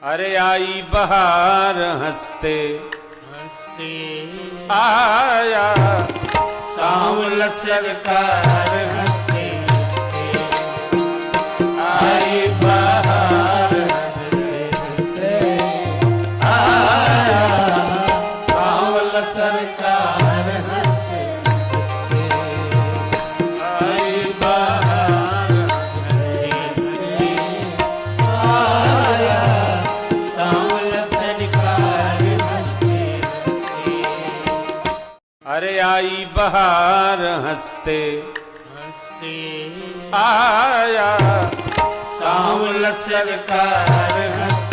अरे आई बहार हंसते हंसते आया सांवल सरकार हंसते आई बहार हंसते हंसते आया सांवल सरकार हंसते हंसते आई बहार हंसते हंसते आया अरे आई बहार हंसते हंसते आया सांवल सरकार हंसते